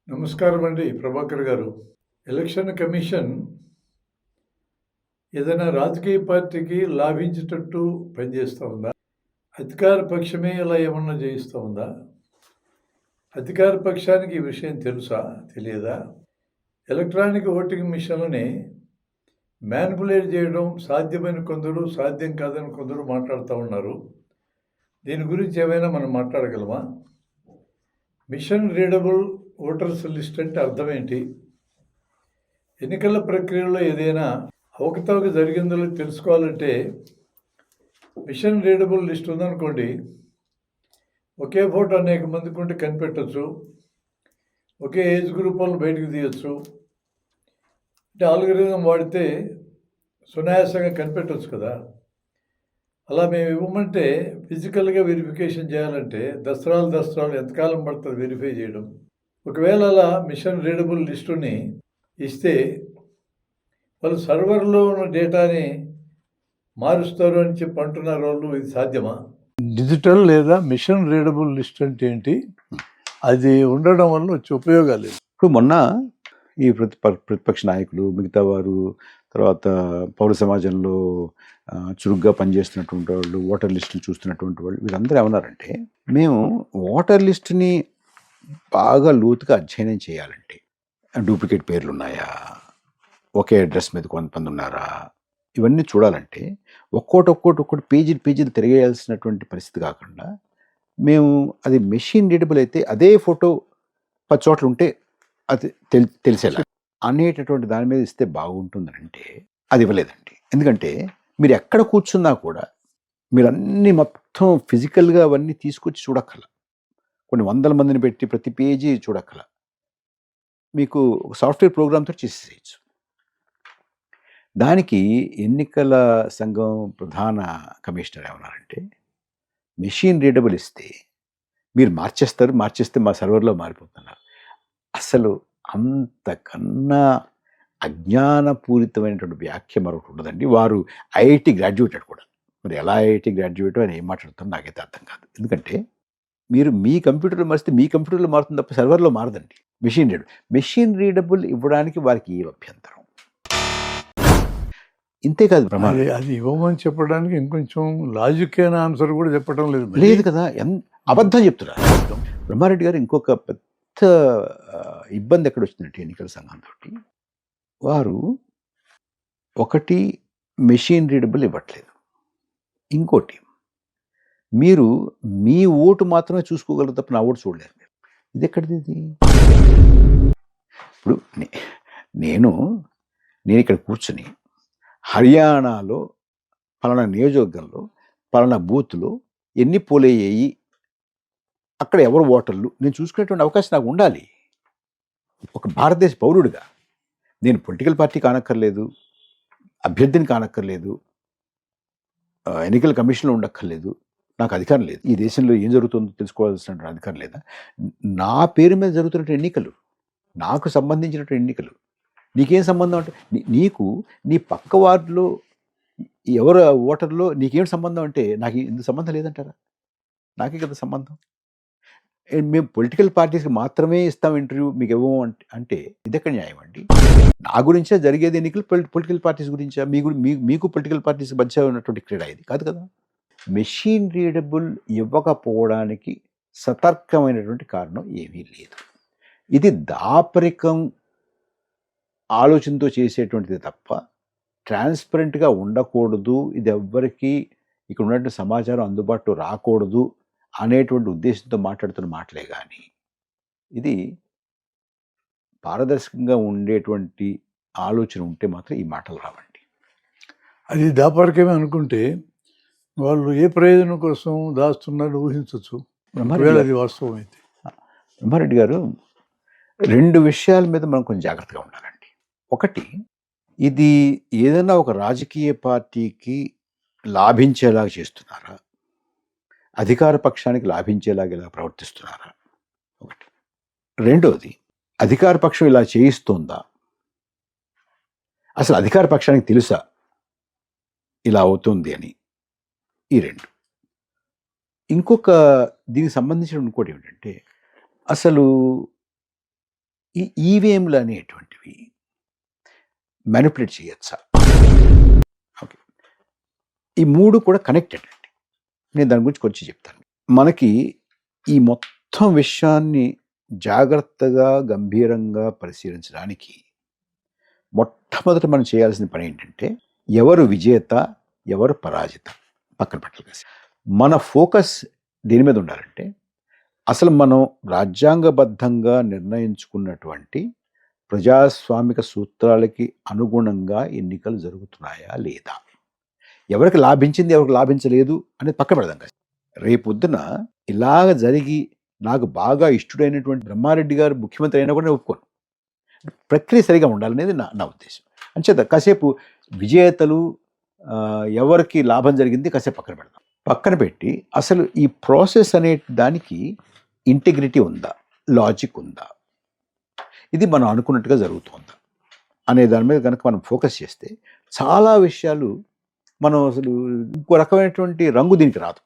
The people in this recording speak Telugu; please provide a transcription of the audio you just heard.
నమస్కారం అండి ప్రభాకర్ గారు. ఎలక్షన్ కమిషన్ ఏదైనా రాజకీయ పార్టీకి లాభించేటట్టు పనిచేస్తూ ఉందా? అధికార పక్షమే ఇలా ఏమన్నా చేయిస్తూ ఉందా? అధికార పక్షానికి ఈ విషయం తెలుసా? తెలియదా? ఎలక్ట్రానిక్ ఓటింగ్ మిషన్లని మ్యానిపులేట్ చేయడం సాధ్యమైన కొందరు, సాధ్యం కాదని కొందరు మాట్లాడుతూ ఉన్నారు. దీని గురించి ఏమైనా మనం మాట్లాడగలమా? మిషన్ రీడబుల్ ఓటర్స్ లిస్ట్ అంటే అర్థం ఏంటి? ఎన్నికల ప్రక్రియలో ఏదైనా అవకతవక జరిగిందో తెలుసుకోవాలంటే మిషన్ రీడబుల్ లిస్ట్ ఉందనుకోండి, ఒకే ఫోటో అనేక మందికి ఉంటే కనిపెట్టచ్చు, ఒకే ఏజ్ గ్రూప్ వాళ్ళని బయటకు తీయచ్చు. అంటే ఆల్గరిథం వాడితే సునాయాసంగా కనిపెట్టవచ్చు కదా. అలా మేము ఇవ్వమంటే ఫిజికల్గా వెరిఫికేషన్ చేయాలంటే దసరాలు ఎంతకాలం పడుతుంది వెరిఫై చేయడం. ఒకవేళ అలా మిషన్ రీడబుల్ లిస్టుని ఇస్తే వాళ్ళు సర్వర్లో ఉన్న డేటాని మారుస్తారు అని చెప్పి అంటున్నారు వాళ్ళు. ఇది సాధ్యమా? డిజిటల్ లేదా మిషన్ రీడబుల్ లిస్ట్ అంటే ఏంటి, అది ఉండడం వల్ల వచ్చే ఉపయోగాలు? ఇప్పుడు మొన్న ఈ ప్రతిపక్ష నాయకులు, మిగతా వారు, తర్వాత పౌర సమాజంలో చురుగ్గా పనిచేస్తున్నటువంటి వాళ్ళు, ఓటర్ లిస్టులు చూస్తున్నటువంటి వాళ్ళు, వీళ్ళందరూ ఏమన్నారంటే, మేము ఓటర్ లిస్టుని బాగా లోతుగా అధ్యయనం చేయాలంటే డూప్లికేట్ పేర్లు ఉన్నాయా, ఒకే అడ్రస్ మీద కొంతమంది ఉన్నారా, ఇవన్నీ చూడాలంటే ఒక్కోటి పేజీలు తిరగేయాల్సినటువంటి పరిస్థితి కాకుండా, మేము అది మెషిన్ రీడబుల్ అయితే అదే ఫోటో 10 చోట్ల ఉంటే అది తెలిసేలా అనేటటువంటి దాని మీద ఇస్తే బాగుంటుందంటే అది ఇవ్వలేదండి. ఎందుకంటే మీరు ఎక్కడ కూర్చున్నా కూడా మీరు అన్నీ మొత్తం ఫిజికల్గా అవన్నీ తీసుకొచ్చి చూడక్కల, కొన్ని వందల మందిని పెట్టి ప్రతి పేజీ చూడక్కల, మీకు ఒక సాఫ్ట్వేర్ ప్రోగ్రామ్తో చేసేయచ్చు. దానికి ఎన్నికల సంఘం ప్రధాన కమిషనర్ ఏమన్నారంటే, మెషిన్ రీడబుల్ ఇస్తే మీరు మార్చేస్తే మా సర్వర్లో మారిపోతున్నారు. అసలు అంతకన్నా అజ్ఞానపూరితమైనటువంటి వ్యాఖ్య మరొకటి ఉండదండి. వారు ఐఐటి గ్రాడ్యుయేటెడ్ కూడా. మరి ఎలా ఐఐటి గ్రాడ్యుయేట్ అని ఏం మాట్లాడుతారో నాకైతే అర్థం కాదు. ఎందుకంటే మీరు మీ కంప్యూటర్లో మారిస్తే మీ కంప్యూటర్లో మారుతుంది తప్ప సర్వర్లో మారదండి. మెషిన్ రీడబుల్ ఇవ్వడానికి వారికి ఏ అభ్యంతరం? ఇంతే కాదు, అది ఇవ్వమని చెప్పడానికి ఇంకొంచెం లాజిక్ అయిన ఆన్సర్ కూడా చెప్పడం లేదు కదా. అబద్ధం చెప్తున్నారు. బ్రహ్మారెడ్డి గారు ఇంకొక పెద్ద ఇబ్బంది ఎక్కడ వచ్చిందంటే ఎన్నికల సంఘంతో, వారు ఒకటి మెషిన్ రీడబుల్ ఇవ్వట్లేదు, ఇంకోటి మీరు మీ ఓటు మాత్రమే చూసుకోగలరు తప్ప నా ఓటు చూడలేరు. ఇది ఎక్కడిది? ఇది ఇప్పుడు నేను ఇక్కడ కూర్చుని హర్యానాలో పలానా నియోజకవర్గంలో పలానా బూత్లో ఎన్ని పోలయ్యాయి, అక్కడ ఎవరు ఓటర్లు నేను చూసుకునేటువంటి అవకాశం నాకు ఉండాలి. ఒక భారతదేశ పౌరుడిగా నేను పొలిటికల్ పార్టీ కానక్కర్లేదు, అభ్యర్థిని కానక్కర్లేదు, ఎన్నికల కమిషన్లో ఉండక్కర్లేదు, నాకు అధికారం లేదు. ఈ దేశంలో ఏం జరుగుతుందో తెలుసుకోవాల్సిన అధికారం లేదా? నా పేరు మీద జరుగుతున్న ఎన్నికలు, నాకు సంబంధించినటువంటి ఎన్నికలు, నీకేం సంబంధం అంటే, నీకు నీ పక్క వార్డులో ఎవరు ఓటర్లో నీకేం సంబంధం అంటే నాకు ఎందుకు సంబంధం లేదంటారా? నాకే కదా సంబంధం. మేము పొలిటికల్ పార్టీస్కి మాత్రమే ఇస్తాం ఇంటర్వ్యూ, మీకు ఇవ్వము అంటే ఇదెక్కడ న్యాయం అండి? నా గురించే జరిగేది ఎన్నికలు, పొలిటికల్ పార్టీస్ గురించా? మీకు పొలిటికల్ పార్టీస్ మధ్య ఉన్నటువంటి క్రీడ ఇది కాదు కదా. మెషిన్ రీడబుల్ ఇవ్వకపోవడానికి సతర్కమైనటువంటి కారణం ఏమీ లేదు. ఇది దాపరికం ఆలోచనతో చేసేటువంటిది తప్ప ట్రాన్స్పరెంట్గా ఉండకూడదు, ఇది ఎవ్వరికీ ఇక్కడ ఉన్నటువంటి సమాచారం అందుబాటులో రాకూడదు అనేటువంటి ఉద్దేశంతో మాట్లాడుతున్న మాటలే కానీ, ఇది పారదర్శకంగా ఉండేటువంటి ఆలోచన ఉంటే మాత్రం ఈ మాటలు రావండి. అది దాపరికమే అనుకుంటే వాళ్ళు ఏ ప్రయోజనం కోసం దాస్తున్నారో ఊహించవచ్చు. అది వాస్తవం అయితే. బ్రహ్మారెడ్డి గారు, 2 విషయాల మీద మనం కొంచెం జాగ్రత్తగా ఉండాలండి. ఒకటి, ఇది ఏదైనా ఒక రాజకీయ పార్టీకి లాభించేలాగా చేస్తున్నారా, అధికార పక్షానికి లాభించేలాగా ఇలా ప్రవర్తిస్తున్నారా? ఒకటి. రెండోది, అధికార పక్షం ఇలా చేయిస్తుందా? అసలు అధికార పక్షానికి తెలుసా ఇలా అవుతుంది అని? ఈ 2. ఇంకొక దీనికి సంబంధించిన ఇంకోటి ఏమిటంటే, అసలు ఈ ఈవీఎంలు అనేటువంటివి మ్యానిపులేట్ చేయొచ్చా? ఓకే. ఈ 3 కూడా కనెక్టెడ్ అండి. నేను దాని గురించి కొంచెం చెప్తాను. మనకి ఈ మొత్తం విషయాన్ని జాగ్రత్తగా, గంభీరంగా పరిశీలించడానికి మొట్టమొదట మనం చేయాల్సిన పని ఏంటంటే, ఎవరు విజేత, ఎవరు పరాజిత పక్కన పెట్టాలి. మన ఫోకస్ దేని మీద ఉండాలంటే, అసలు మనం రాజ్యాంగబద్ధంగా నిర్ణయించుకున్నటువంటి ప్రజాస్వామిక సూత్రాలకి అనుగుణంగా ఎన్నికలు జరుగుతున్నాయా లేదా? ఎవరికి లాభించింది, ఎవరికి లాభించలేదు అనేది పక్కన పెడదాం కాస్త. రేపొద్దున ఇలాగ జరిగి నాకు బాగా ఇష్టడైనటువంటి బ్రహ్మారెడ్డి గారు ముఖ్యమంత్రి అయినా కూడా నేను ఒప్పుకోను. ప్రక్రియ సరిగా ఉండాలనేది నా ఉద్దేశం. అంచేత కాసేపు విజేతలు ఎవరికి లాభం జరిగింది కాసేపు పక్కన పెడదాం. పక్కన పెట్టి అసలు ఈ ప్రాసెస్ అనే దానికి ఇంటిగ్రిటీ ఉందా, లాజిక్ ఉందా, ఇది మనం అనుకున్నట్టుగా జరుగుతుందా అనే దాని మీద కనుక మనం ఫోకస్ చేస్తే చాలా విషయాలు మనం అసలు ఇంకో రకమైనటువంటి రంగు దీనికి రాదు.